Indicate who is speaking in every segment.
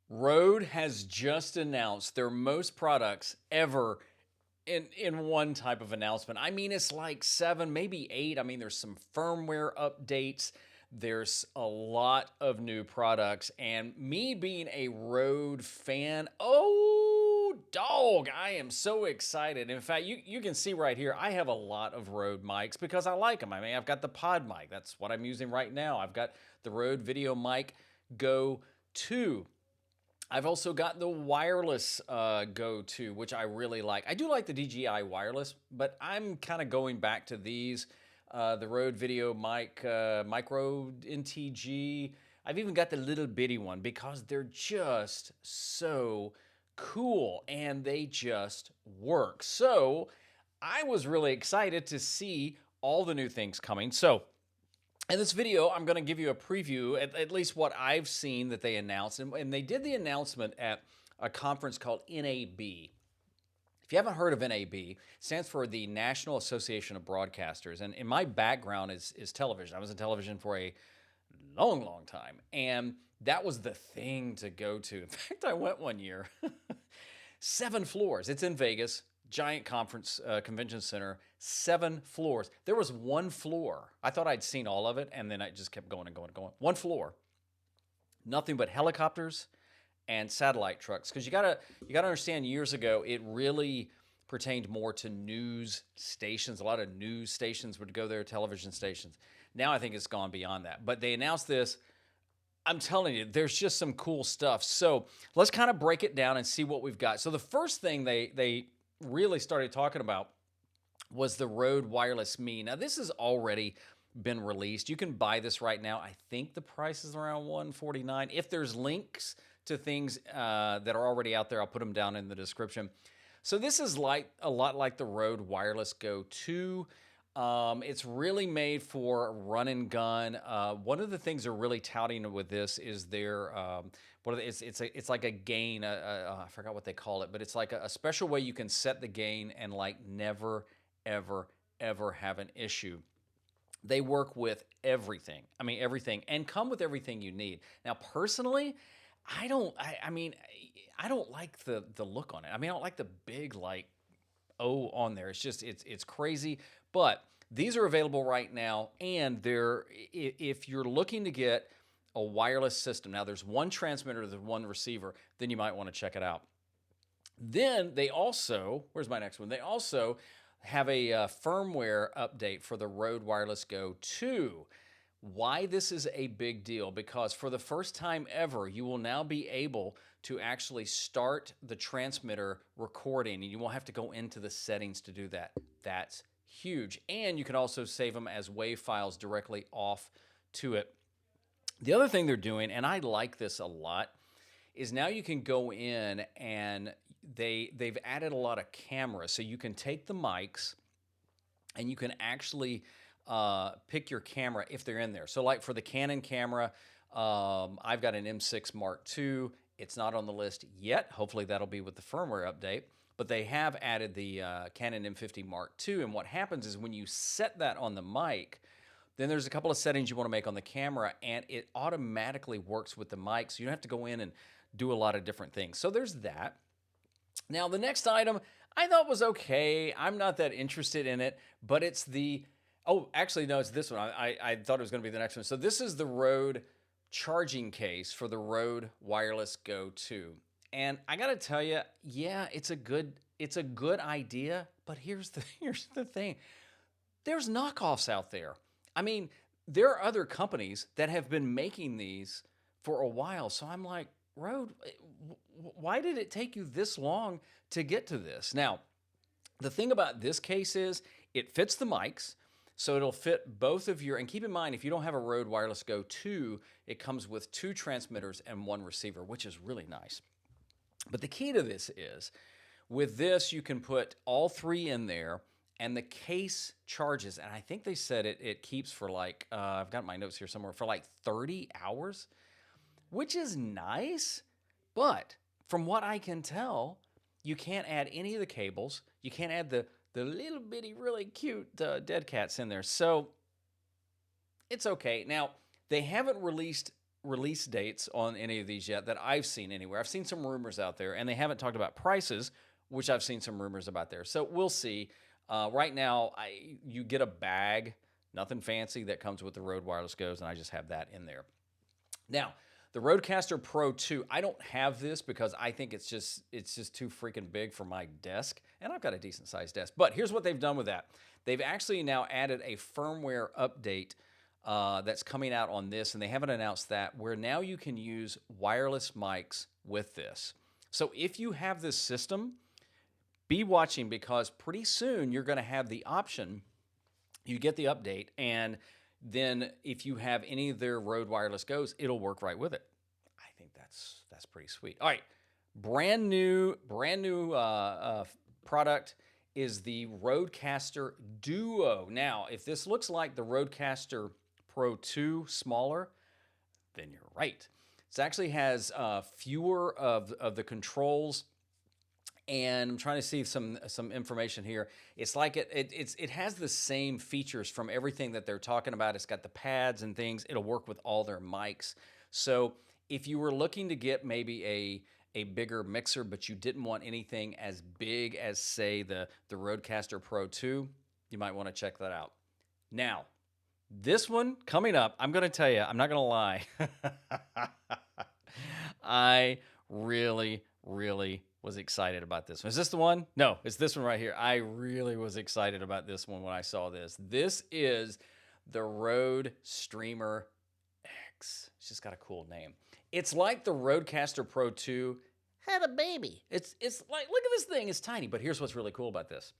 Speaker 1: Rode has just announced their most products ever in one type of announcement. I mean, it's like 7, maybe 8. I mean, there's some firmware updates. There's a lot of new products, and me being a Rode fan, oh dog, I am so excited. In fact, you can see right here, I have a lot of Rode mics because I like them. I mean, I've got the Pod mic. That's what I'm using right now. I've got the Rode Video Mic Go 2. I've also got the wireless Go 2, which I really like. I do like the DJI wireless, but I'm kind of going back to these. The Rode Video Mic Micro NTG. I've even got the little bitty one because they're just so cool and they just work. So I was really excited to see all the new things coming. So in this video, I'm going to give you a preview, at least what I've seen that they announced. And they did the announcement at a conference called NAB. If you haven't heard of NAB, it stands for the National Association of Broadcasters. And in my background is television. I was in television for a long, long time. And that was the thing to go to. In fact, I went one year. 7 floors. It's in Vegas, giant conference convention center, 7 floors. There was one floor. I thought I'd seen all of it, and then I just kept going and going and going. One floor, nothing but helicopters and satellite trucks. Because you gotta understand, years ago, it really pertained more to news stations. A lot of news stations would go there, television stations. Now I think it's gone beyond that. But they announced this. I'm telling you, there's just some cool stuff. So let's kind of break it down and see what we've got. So the first thing they really started talking about was the Rode Wireless Me. Now this has already been released. You can buy this right now. I think the price is around $149. If there's links to things that are already out there, I'll put them down in the description. So this is like a lot like the Rode Wireless Go 2. It's really made for run and gun. One of the things they're really touting with this is their it's like a gain. I forgot what they call it, but it's like a special way you can set the gain and like never, ever, ever have an issue. They work with everything. I mean everything, and come with everything you need. Now, personally, I don't. I mean, I don't like the look on it. I mean, I don't like the big like O on there. It's just it's crazy. But these are available right now, and they're if you're looking to get a wireless system. Now there's one transmitter, there's one receiver, then you might want to check it out. Then they also, where's my next one? They also have a firmware update for the Rode Wireless Go 2. Why this is a big deal? Because for the first time ever, you will now be able to actually start the transmitter recording, and you won't have to go into the settings to do that. That's huge. And you can also save them as WAV files directly off to it. The other thing they're doing, and I like this a lot, is now you can go in and they've added a lot of cameras. So you can take the mics and you can actually pick your camera if they're in there. So like for the Canon camera, I've got an M6 Mark II. It's not on the list yet. Hopefully that'll be with the firmware update. But they have added the Canon M50 Mark II. And what happens is when you set that on the mic, then there's a couple of settings you want to make on the camera, and it automatically works with the mic, so you don't have to go in and do a lot of different things. So there's that. Now, the next item I thought was okay. I'm not that interested in it, but it's the, oh, actually, no, it's this one. I thought it was going to be the next one. So this is the Rode charging case for the Rode Wireless Go 2. And I got to tell you, yeah, it's a good idea, but here's the thing. There's knockoffs out there. I mean, there are other companies that have been making these for a while. So I'm like, Rode, why did it take you this long to get to this? Now, the thing about this case is it fits the mics. So it'll fit both of your, and keep in mind, if you don't have a Rode Wireless Go 2, it comes with 2 transmitters and 1 receiver, which is really nice. But the key to this is, with this, you can put all 3 in there, and the case charges, and I think they said it keeps for like, I've got my notes here somewhere, for like 30 hours, which is nice, but from what I can tell, you can't add any of the cables. You can't add the little bitty, really cute dead cats in there. So it's okay. Now, they haven't released release dates on any of these yet that I've seen anywhere. I've seen some rumors out there, and they haven't talked about prices, which I've seen some rumors about there. So we'll see. Right now, you get a bag, nothing fancy, that comes with the Rode Wireless Goes, and I just have that in there. Now, the Rodecaster Pro 2, I don't have this because I think it's just too freaking big for my desk, and I've got a decent sized desk. But here's what they've done with that. They've actually now added a firmware update that's coming out on this, and they haven't announced that, where now you can use wireless mics with this. So if you have this system, be watching, because pretty soon you're going to have the option. You get the update, and then if you have any of their Rode Wireless Goes, it'll work right with it. I think that's pretty sweet. All right, brand new product is the Rodecaster Duo. Now, if this looks like the Rodecaster Pro 2 smaller, then you're right. It actually has fewer of the controls. And I'm trying to see some information here. It's like it has the same features from everything that they're talking about. It's got the pads and things. It'll work with all their mics. So if you were looking to get maybe a bigger mixer, but you didn't want anything as big as, say, the Rodecaster Pro 2, you might want to check that out. Now, this one coming up, I'm going to tell you, I'm not going to lie. I really was excited about this one. Is this the one? No, it's this one right here. I really was excited about this one when I saw this. This is the Rode Streamer X. It's just got a cool name. It's like the Rodecaster Pro 2 had a baby. It's like, look at this thing. It's tiny, but here's what's really cool about this.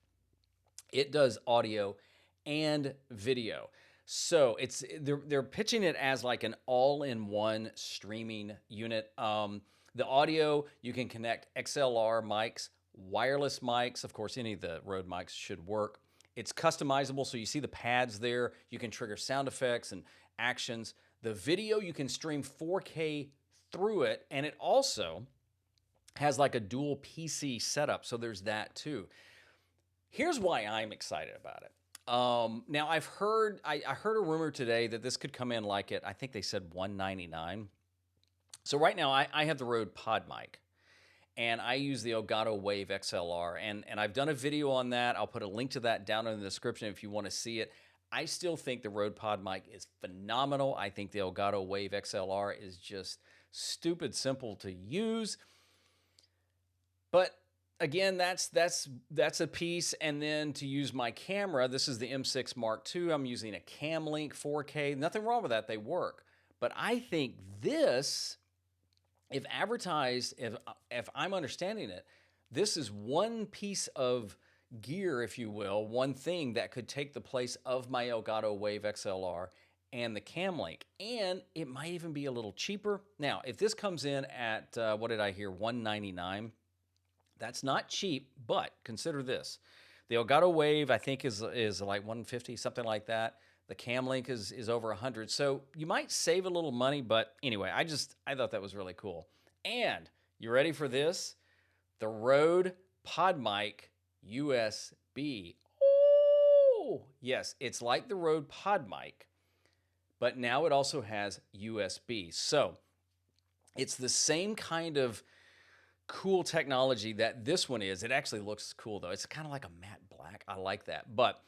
Speaker 1: It does audio and video. So they're pitching it as like an all-in-one streaming unit. The audio, you can connect XLR mics, wireless mics. Of course, any of the Rode mics should work. It's customizable, so you see the pads there. You can trigger sound effects and actions. The video, you can stream 4K through it, and it also has like a dual PC setup, so there's that too. Here's why I'm excited about it. Now, I heard a rumor today that this could come in like I think they said $199. So right now, I have the Rode PodMic, and I use the Elgato Wave XLR, and I've done a video on that. I'll put a link to that down in the description if you want to see it. I still think the Rode PodMic is phenomenal. I think the Elgato Wave XLR is just stupid simple to use. But again, that's a piece. And then to use my camera, this is the M6 Mark II. I'm using a Camlink 4K. Nothing wrong with that. They work. But I think this, if advertised, if I'm understanding it, this is one piece of gear, if you will, one thing that could take the place of my Elgato Wave XLR and the Camlink, and it might even be a little cheaper. Now, if this comes in at, what did I hear, $199, that's not cheap, but consider this. The Elgato Wave, I think, is like $150, something like that. The Camlink is over $100, so you might save a little money, but anyway, I thought that was really cool. And you ready for this? The Rode PodMic USB. Oh, yes, it's like the Rode PodMic, but now it also has USB. So it's the same kind of cool technology that this one is. It actually looks cool, though. It's kind of like a matte black. I like that, but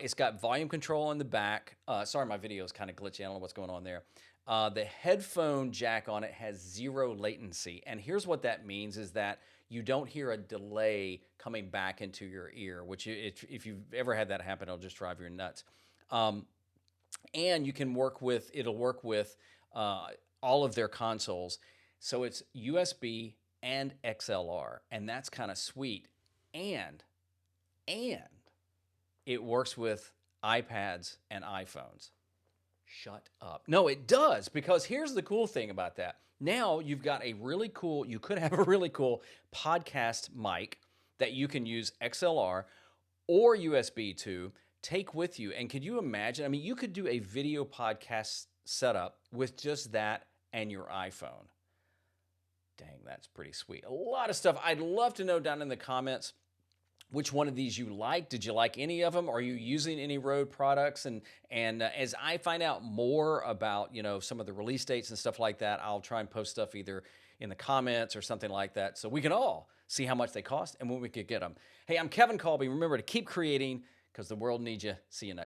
Speaker 1: it's got volume control in the back. Sorry, my video is kind of glitchy. I don't know what's going on there. The headphone jack on it has 0 latency. And here's what that means is that you don't hear a delay coming back into your ear, which if you've ever had that happen, it'll just drive you nuts. And you can it'll work with all of their consoles. So it's USB and XLR, and that's kind of sweet. And it works with iPads and iPhones. Shut up. No, it does, because here's the cool thing about that. Now you could have a really cool podcast mic that you can use XLR or USB to take with you. And could you imagine? I mean, you could do a video podcast setup with just that and your iPhone. Dang, that's pretty sweet. A lot of stuff. I'd love to know down in the comments which one of these you like. Did you like any of them? Are you using any Rode products? And as I find out more about, some of the release dates and stuff like that, I'll try and post stuff either in the comments or something like that, so we can all see how much they cost and when we could get them. Hey, I'm Kevin Colby. Remember to keep creating, because the world needs you. See you next.